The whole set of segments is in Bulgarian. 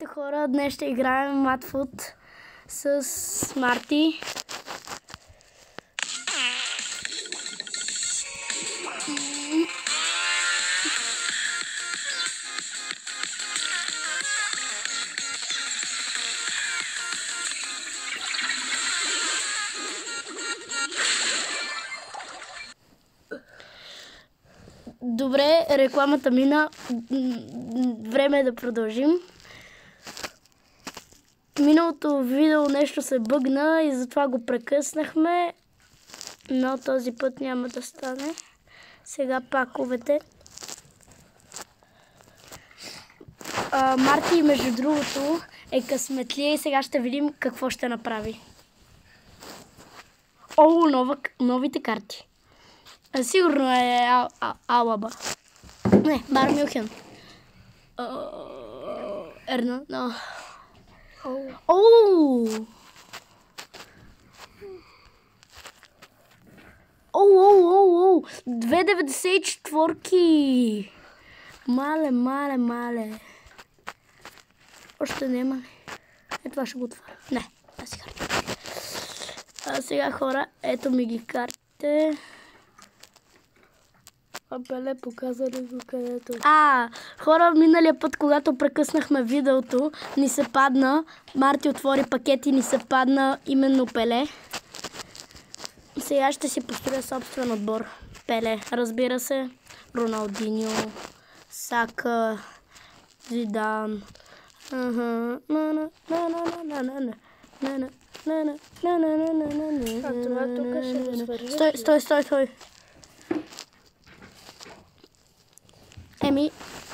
Хора, днес ще играем Матфут с Марти. Добре, рекламата мина. Време е да продължим. Миналото видео нещо се бъгна и затова го прекъснахме, но този път няма да стане. Сега паковете. Марти, между другото, е късметлия и сега ще видим какво ще направи. О, новите карти. Сигурно е Алаба. Не, Бар Мюнхен. Ерна, но... Оу! 2,94. Мале. Още няма ли? Това ще го отваря. Не, тази карта. Сега хора, ето ми ги картите. Беле, показали го където. Хора, миналия път, когато прекъснахме видеото, ни се падна. Марти отвори пакет и ни се падна именно Пеле. Сега ще си построя собствен отбор. Пеле, разбира се. Роналдиньо, Сака, Зидан. Това тук ще го свържи. Стой.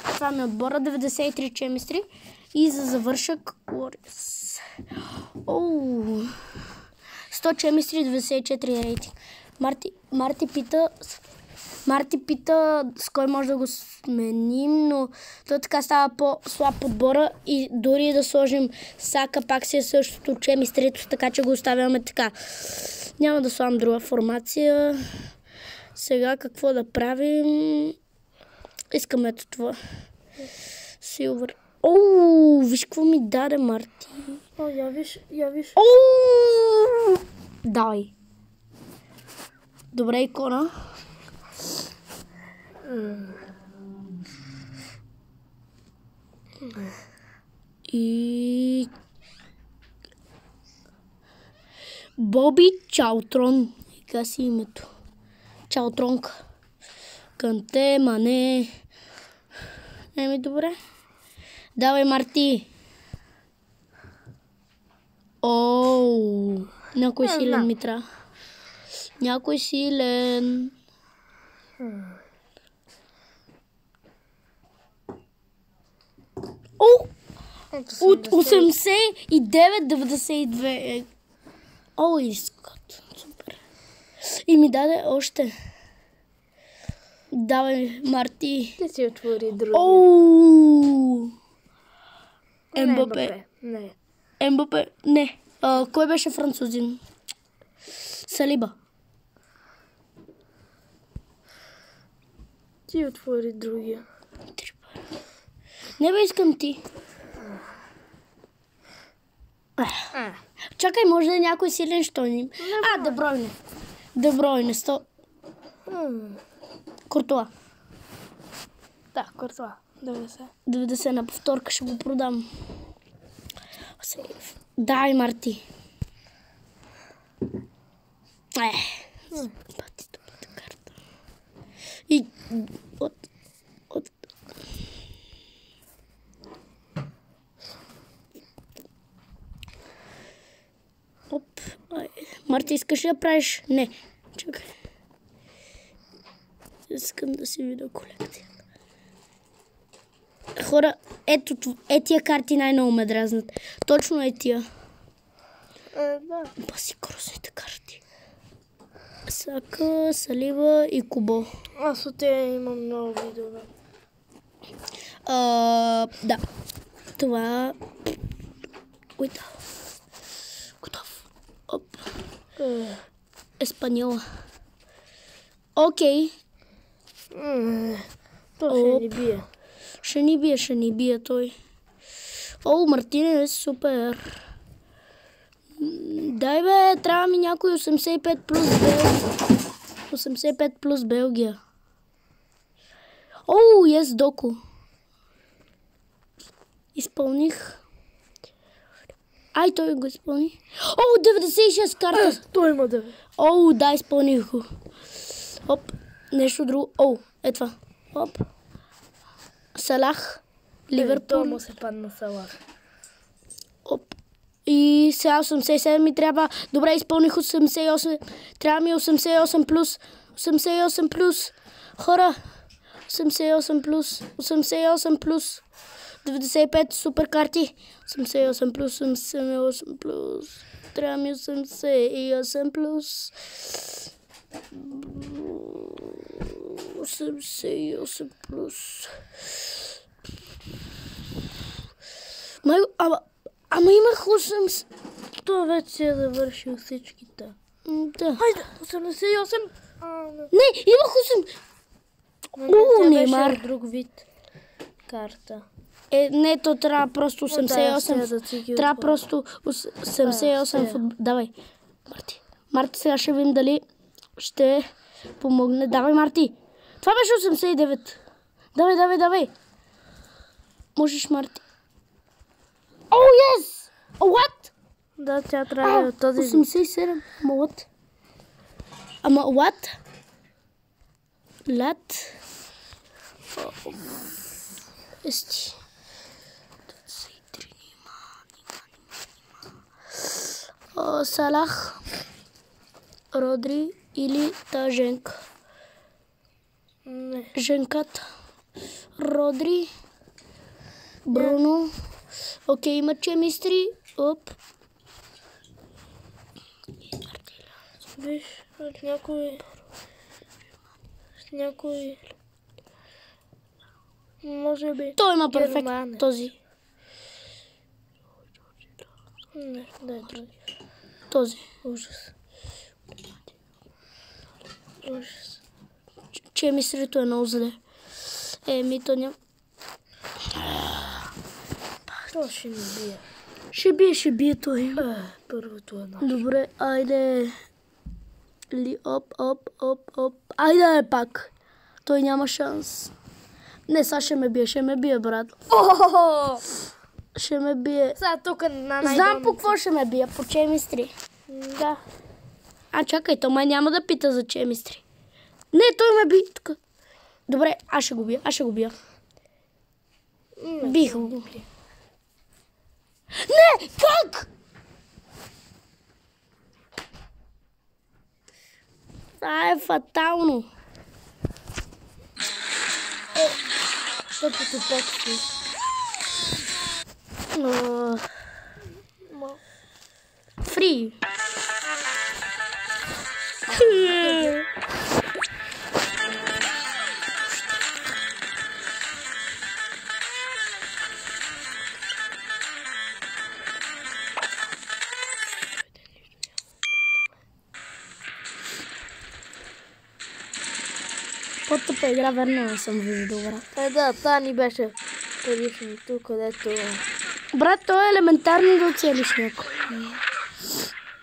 Това ми е отбора, 93 чемистри и за завършък 100 чемистри, 94 рейтинг. Марти пита с кой може да го сменим, но той така става по-слаб отбора и дори да сложим Сака, пак си е същото чемистрито, така че го оставяме така. Няма да слагам друга формация. Сега какво да правим? Искаме ето това. Силвър. Виж какво ми даде Марти. Я виж. Давай. Добре, икона. И... Боби Чалтрон. Ика си името. Чалтронка. Канте, Мане. Добре. Давай, Марти. Някой силен ми трябва. Някой силен. От 89-92. Искат. Супер. И ми даде още. Давай, Марти. Ти си отвори други. Ембапе. Ембапе. Не. Кой беше французин? Салиба. Ти отвори другия. Не бе, искам ти. Чакай, може да е някой силен, що ни... Дебройне. 100. Куртуа. Да, Куртуа. 90 на повторка ще го продам. Дай, Марти. Пати тупата карта. И Марти, искаш ли да правиш? Не. Чакай. Искам да си видя колекцията. Хора, тия карти най-много ме дразнат. Точно тия. Да. Баси кросните карти. Сака, Салива и Кубо. Аз от тея имам много видео. Да. Това... Готов. Еспаньола. Окей. То ще ни бие. Ще ни бие той. О, Мартинес, супер. Дай бе, трябва ми някой 85 плюс Белгия. 85 плюс Белгия. О, ес, Доко. Изпълних. Ай, той го изпълни. О, 96 карта. Той има 9. О, да, изпълних го. Оп, нещо друго. О, е това. Оп. Салах. Ливърпул. Той му се падна Салах. Оп. И сега 87 ми трябва. Добре, изпълних 88. Трябва ми 88 плюс. 88 плюс. Хора. 88 плюс. 88 плюс. 95 супер карти. 88 плюс. 88 плюс. Трябва ми 88 плюс. 88 плюс. Ама имах 8. Той вече си е завършил всичките. Да. Хайде, 88. Не, имах 8. Неймар. Беше друг вид карта. Не, то трябва просто 88. Да, Трябва просто 88 футбол. Давай, Марти. Марти, сега ще видим дали ще помогне. Давай, Марти. Това беше 89. Давай. Можеш, Марти. О, yes! What? Да, тя трябва от този вид. 87. Ама what? Лад. Ести. 23. Салах. Родри или та Женка? Не. Женката. Родри. Бруно. Окей, има чемистри. Оп. Виж, от някой... Може би... Той има перфект. Германия. Този. Не, дай други. Този. Ужас. Ужас. Чемистрито е много зле. То няма. То ще ни бие. Ще бие той. Първото е Добре, айде. Оп. Айде пак. Той няма шанс. Не, сега ще ме бие, брат. Ще ме бие. Сега тук на най-долната. Знам по какво ще ме бие, по чемистри. Да. Чакай, то май няма да пита за чемистри. Не, той ме би тук. Добре, аз ще го бия. Бих го. Не, как? Това е фатално. Тъпото пекси. Фри. По-тъпа игра, верно не съм виждал, брат. Да, та ни беше предишното, където... Брат, той е елементарно да оцелиш някой.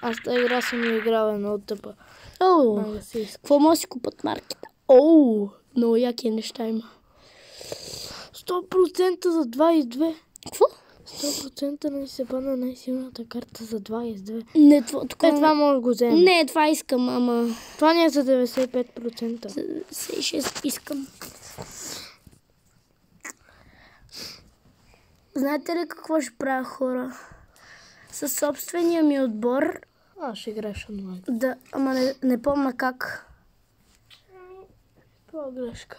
Аз тази игра съм играл много тъпа. Какво може да си купат маркета? Много яки неща има. 100% за 22. Какво? 100% не се падна най-силната карта за 22. Не, това може да го вземем. Не, това искам, ама... Това не е за 95%. 96 искам. Знаете ли какво ще правя, хора? Със собствения ми отбор... Ще играеш онлайн. Да, ама не помня как. Това грешка.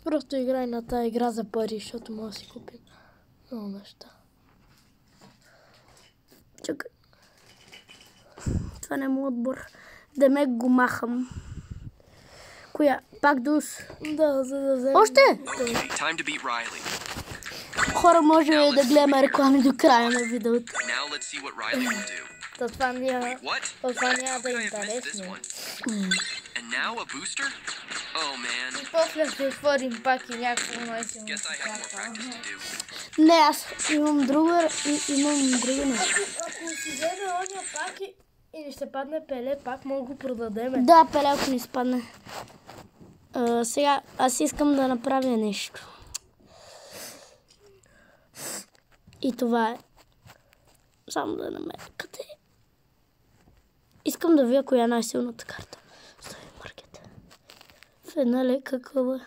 Просто играй на тази игра за пари, защото може да си купим много неща. Чакай. Това не е моят отбор. Демек го махам. Коя? Пак Дус? Да, за да вземем... Още? Хора, може да гледаме реклами до края на видеото. Това няма да е интересно. И после ще отворим пак и някакво най-силно карта. Не, аз имам друга нещо. Ако си вземе ония пак и не ще падне Пеле, пак мога го продадем. Да, Пеле, ако не спадне. Сега, аз искам да направя нещо. И това е. Само да намеря къде. Искам да видя коя е най-силната карта. Стои маркет. В една лека къва.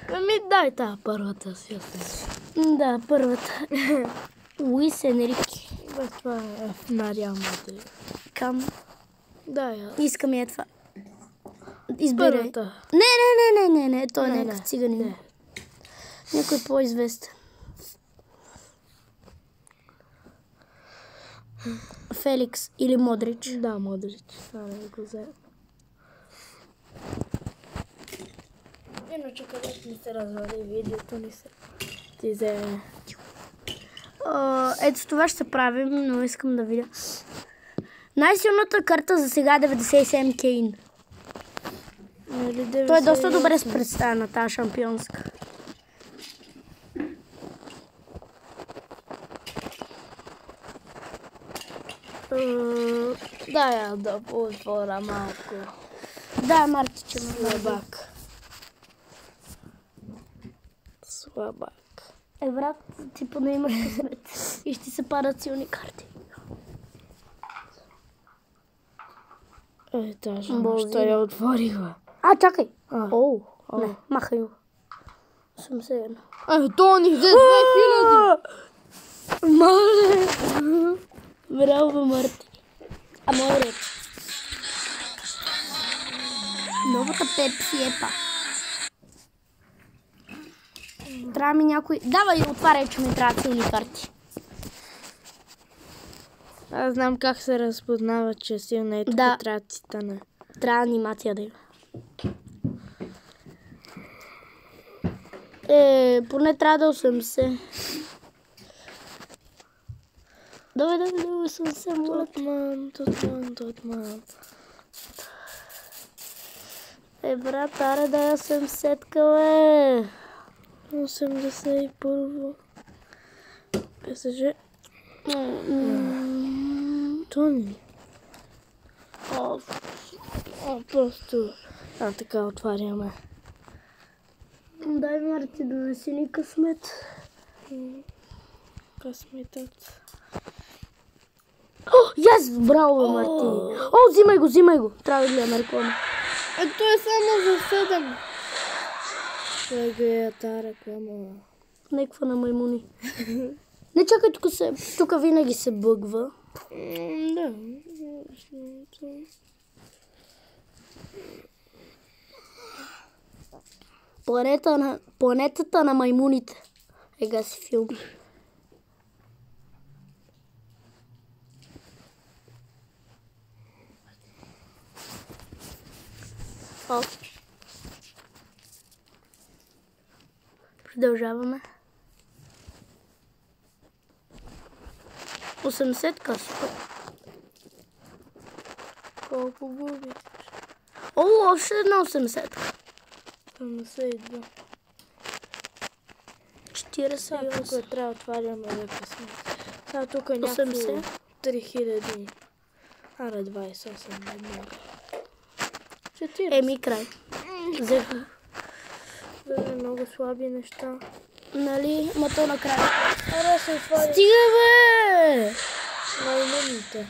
Ами дай тази първата си. Да, първата. Луис Енрике. Това е на Реал Мадрид. Кам. Да, я. Искам я това. Избирай. Първата. Не, той не е като циганин. Някой по-известен. Феликс или Модрич. Да, Модрич. Това не го взе. Иначе където ни се развали видеото, ни се ти взе. Ето това ще правим, но искам да видя. Най-силната карта за сега е 97 Кейн. Той е доста добре с представена тази шампионска. Да отворя малко. Да, Мартиче. Слабак. Брат, ти поне имаш късмет. И ще се падат силни карти. Даже що я отвориха. Чакай. Не, махай го. 81. То ни взе 2000. Мале. Браво, Марти. Мой ред. Новата Пепси Епа. Трябва ми някой... Давай, отваряй, че ми трябва силни карти. Аз знам как се разпознава, че силна е тук, трябва да стане. Трябва анимация да има. Поне трябва да 80. Давай, 80. Тотман. Брат, аре да е 80-ка, бе. 81. ПСЖ. Тони. Просто. Така отваряме. Дай, Марти, да не си ни късмет. Късметът. Браво, Марти. Взимай го. Трябва да гледаме реклама. То е само за 7. Той гледа тази реклама. Неква на маймуни. Не чакай, тук винаги се бъгва. Да. Планетата на маймуните. Ега си филм. Продължаваме. 80 късо. Колко губи? Още една 80. 72. 40. Тук трябва да отваряме ръка сме. Сега тук е някакво 3000. Аре 28. 40. Край. Взеха. Много слаби неща. Нали? То накрая. Аре се отваря. Стига, бе! Маймуните.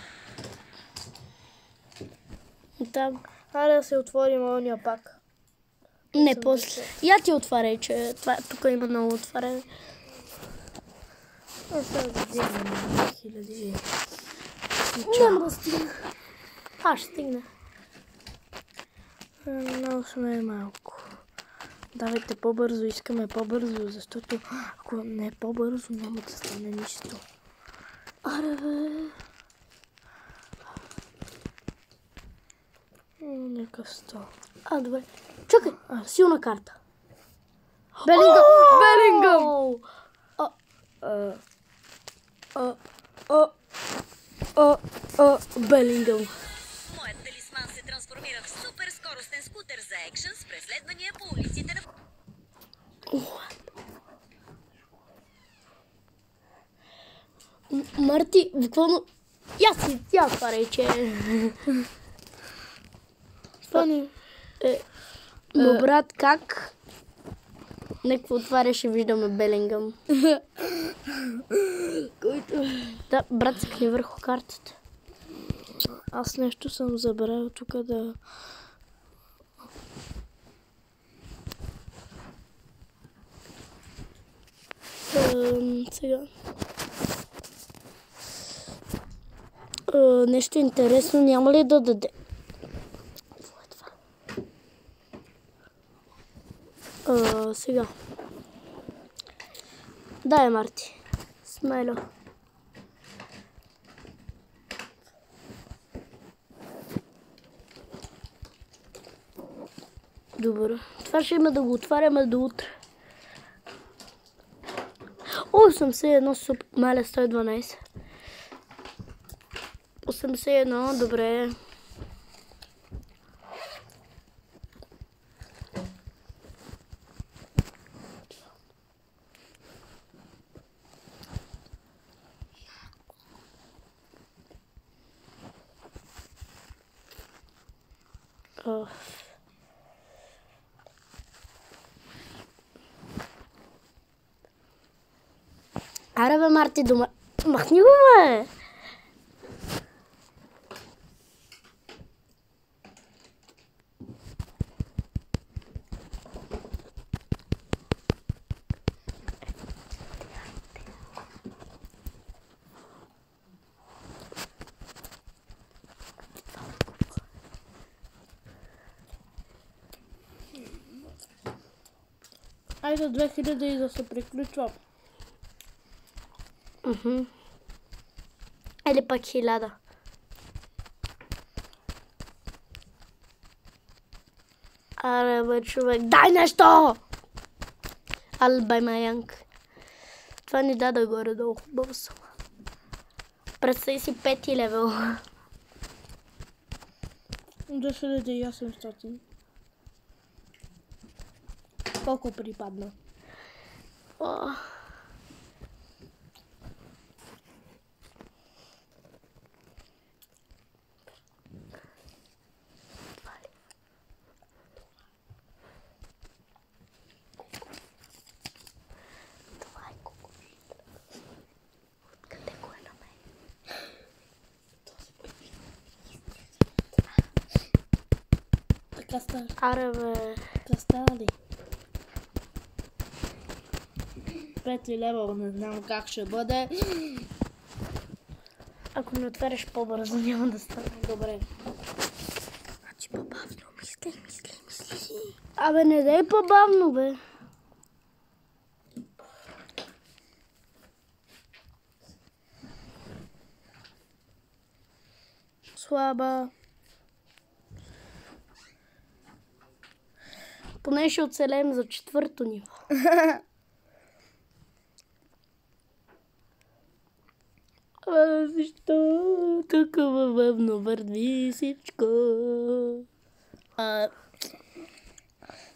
Там. Аре се отворим ония пак. Не, после. Я ти отваряй, че тук има много отваряне. Сега да вземем 2000. Няма да стигна. Ще стигна. Много сме малко. Давайте по-бързо, искаме по-бързо, защото ако не е по-бързо, няма да стане нищо. Аре, бе. Нека 100. Добре. Чакай, силна карта. Белингъм! Белингъм. Моят талисман се трансформира в суперскоростен скутер за екшън с преследвания по улиците на... Марти, буквално... Я това рече. Това не... Но брат, как? Некво отваряше, виждаме Белингъм. Който... Да, брат, скни върху картата. Аз нещо съм забравил тук да... Сега. Нещо интересно няма ли да даде? Какво е това? Сега. Дай, Марти. Смело. Добре. Това ще има да го отваряме до утре. 81 супер маля 112. 81, добре. Аре бе, Марти, дома... Махни го, бе! Айде 2000 и да се приключва. Или пък 1000. Аре бе, човек, дай нещо! Албай маянк. Това ни даде горе-долу хубаво сума. Представи си 5 левел. 2800. Колко припадна? Така става. Аре бе. Така става ли? 5 лева, не знам как ще бъде. Ако не отваряш по-бързо, няма да стане. Добре. Значи по-бавно, мисли. Абе, не дай по-бавно, бе. Слаба. Поне ще оцелеем за 4-то ниво. Защо толкова бавно върви всичко?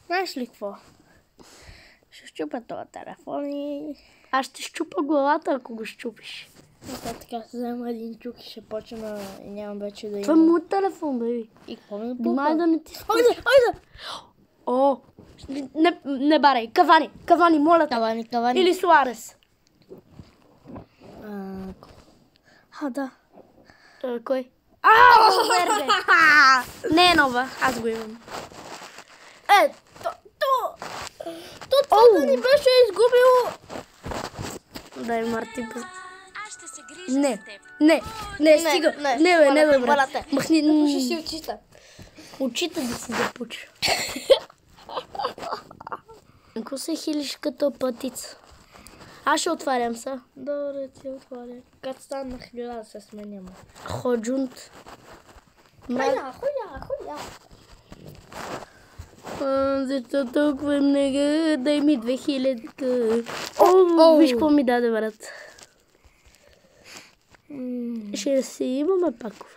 Знаеш ли какво? Ще щупя този телефон и... Аз ще щупа главата, ако го щупиш. След така ще взема един чук и ще почна и нямам вече да Това е имам. мой телефон, бе. И какво ми Внимай да не ти спиш. Айде! О, не барай. Кавани, моля те. Кавани. Или Суарес. Да. Кой? Верде. Не е нова, аз го имам. Това ни беше изгубило. Дай, Марти. Аз ще се грижа за теб. Не, стига. Не, бе, брат. Махни. Запуши си очите. Очите да си запуча. Ако се хилиш като пътица. Аз ще отварям са. Добре, ти отваря. Като стана на 1000 да се сменяме. Ходжунт. Хуя. Защо толкова много? Дай ми 2000. Виж какво ми даде, брат. Ще си имаме пакове.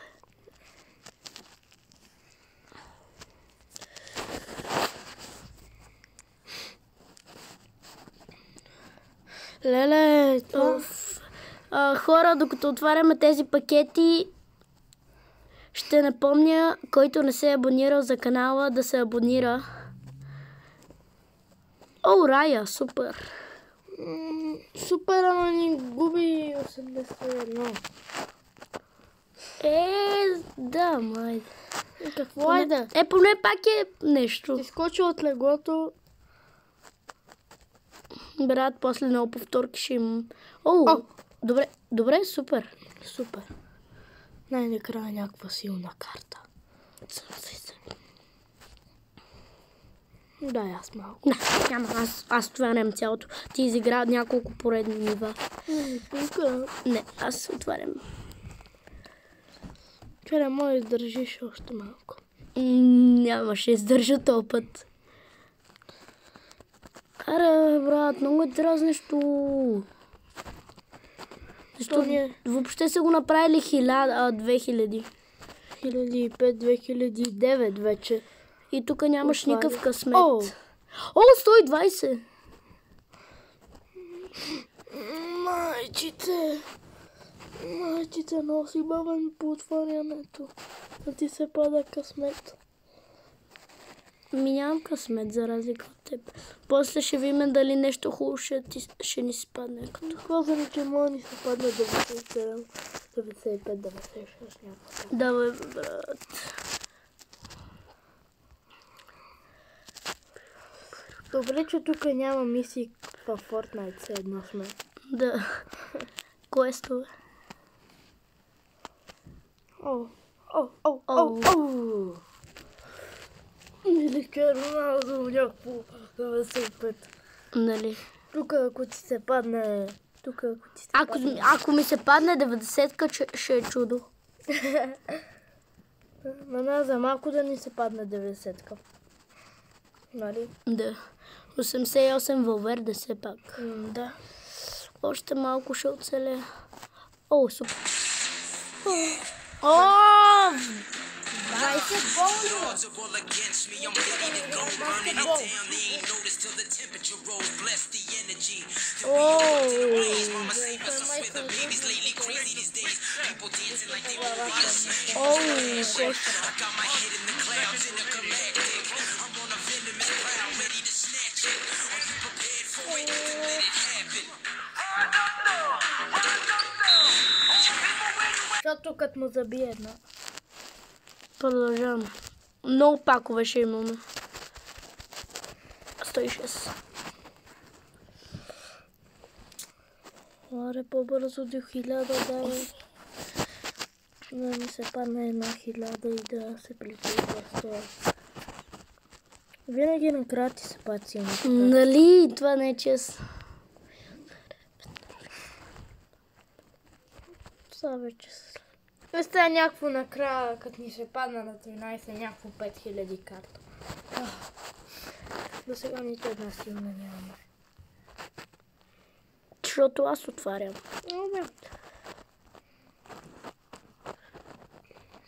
Леле, това... Хора, докато отваряме тези пакети, ще напомня, който не се е абонирал за канала, да се абонира. О, Рая, супер. Супер, ама ни губи 81. Да, май. Какво е да? Поне пак е нещо. Ти скочи от леглото. Брат, после много повторки ще имам. О, добре, супер. Супер. Най-накрая някаква силна карта. Да, аз малко. Няма, аз отварям цялото. Ти изигра няколко поредни нива. Не, аз отварям. Чакай, може да издържиш още малко. Няма, ще издържа този път. Аре, брат, много е дразнещо. Защо въобще са го направили 2000. 2005, 2009 вече. И тук нямаш никакъв късмет. О, 120! Майчите, носи бавен по отварянето. Да ти се пада късмет. Нямам късмет, за разлика от теб. После ще видим дали нещо хубаво ще ни се падне. Казали, че може ни се падне 97, 95, 96 някакво. Давай, брат. Добре, че тук няма мисии в Fortnite, все едно сме. Да. Квестове. Велика Роналдо, някакво 95. Нали? Тук ако ти се падне... Ако ми се падне 90-ка, ще е чудо. На нас за малко да ни се падне 90-ка. Нали? Да. 88 Валверде все пак. Да. Още малко ще оцеля. О, супер. О! 20 гола! Защото като му забие една. Продължаваме. Много пакове ще имаме. 106. Аре, по-бързо до 1000 давай. Да ми се падне една 1000 и да се приключва с това. Винаги накрая ти се пад силно. Нали? Това не е чест. Това вече са. Оставя някакво накрая, като ни се падна на 13, някакво 5000 карта. До сега нито една силна нямаме. Защото аз отварям. Добре.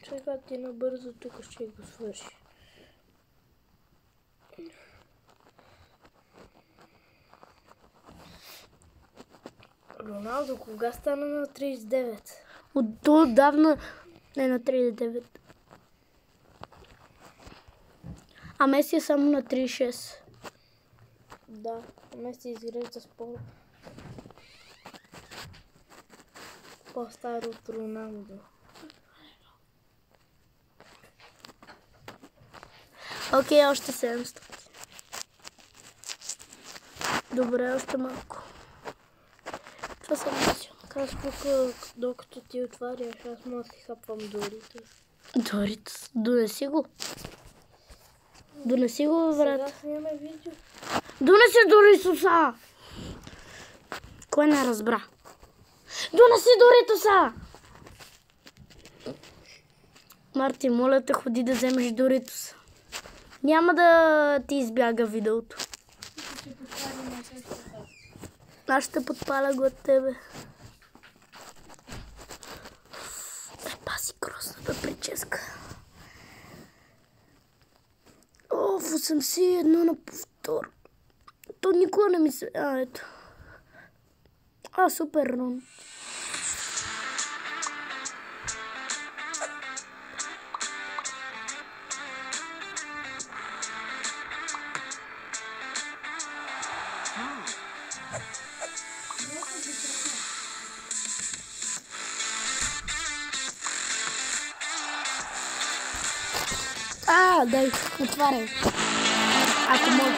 Сега ти набързо тук ще го свърши. Роналдо кога стана на 39? Отдавна не на 39. А Меси е само на 36. Да, Меси изглежда с по-стар от Роналдо. Окей, още 700. Добре, още малко. Това съм мисля. Аз тук, докато ти отваряш, аз мога да си хапвам Доритос. Доритос, донеси го. Донеси го, брат. Сега снимаме видео. Донеси Доритоса! Кой не разбра? Донеси Доритоса! Марти, моля те, ходи да вземеш Доритоса. Няма да ти избяга видеото. Аз ще подпаля го от тебе. Пази грозната прическа. О, 81 на повтор. То никога не ми се... ето. Супер, Рон. Дай, отваряй. Ако може.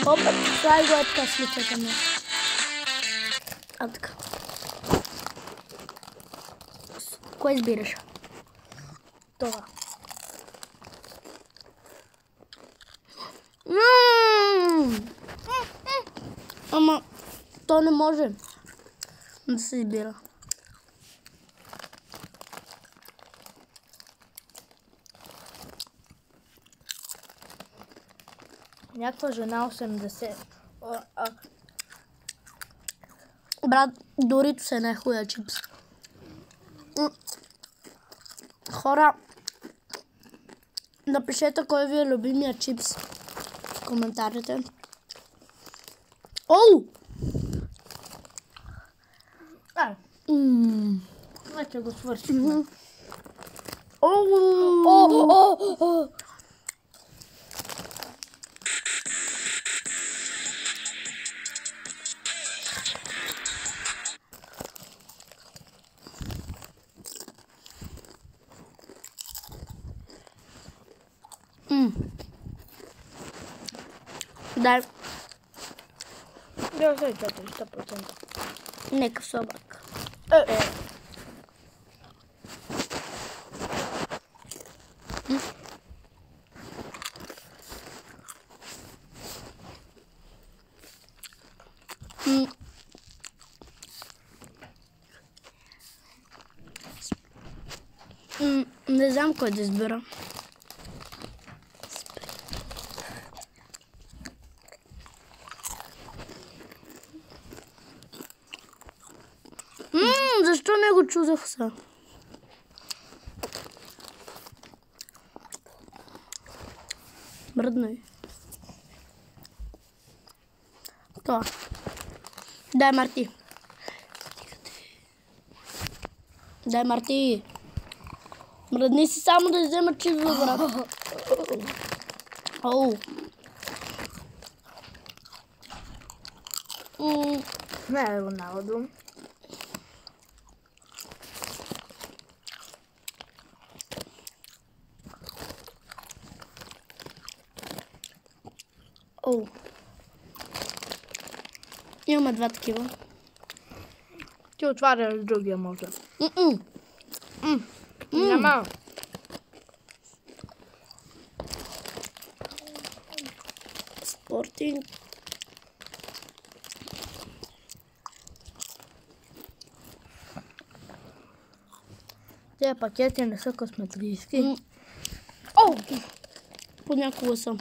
Оп, слагай го е така с лицето ми. Така. Кое избираш? Това. Ама, то не може да се избира. Някаква жена 80. Брат, Доритос е най-хуя чипс. Хора, напишете кой ви е любимия чипс в коментарите. Оу! Вече го свършихме. Оу! Дай. 94%. Нека собак. Не знам кой да избера. Защо не го чузах са? Мръдно е. Това. Дай, Марти. Дай, Марти. Мръдни си само да взема чипс, брат. Оу. Не е Роналдо. Оу. Имаме два такива. Ти отваряш другия, може. Няма. Спортинг. Тези пакети не са косметически. Оу! Понякога съм.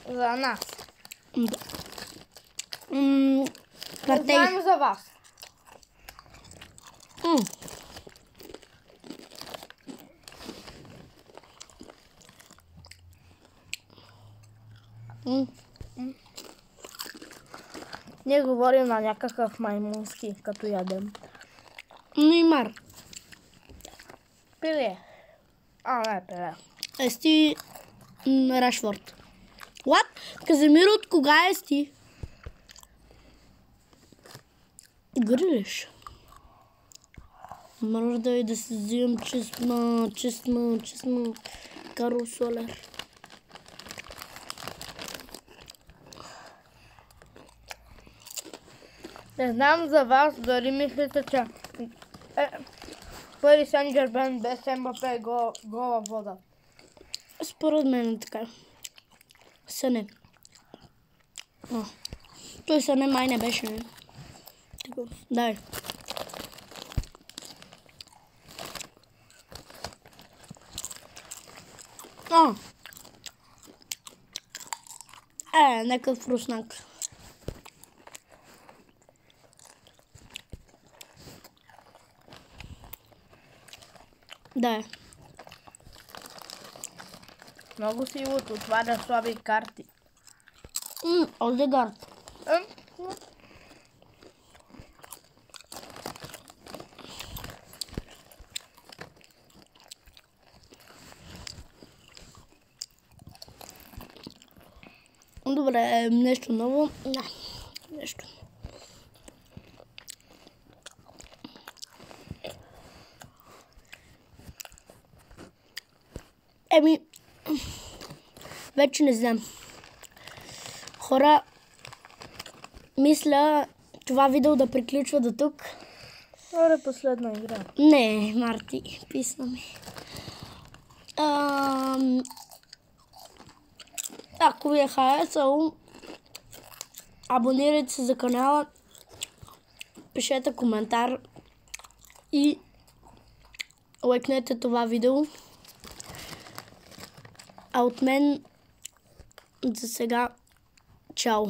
За нас. Да. Не Партей. знаем за вас. Ние говорим на някакъв маймунски, като ядем. Неймар. Пиле. Не, пиле. Ести Рашфорд. What? Каземиро, от кога ести? Грилиш. Може да и да си взимам честно. Карл Солер. Не знам за вас, дали мислите, че Пари Сен-Жермен без МБАПЕ гола вода. Според мен е така. Съне. Той Съне май не беше. Дай. Нека вкуснак. Да. Много си от отваря слаби карти. Одегард. Добре, нещо ново. Да, нещо. Вече не знам. Хора, мисля това видео да приключва до тук. Добре, последна игра. Не, Марти, писна ми. Ако ви е харесало, абонирайте се за канала, пишете коментар и лайкнете това видео. А от мен за сега, чао!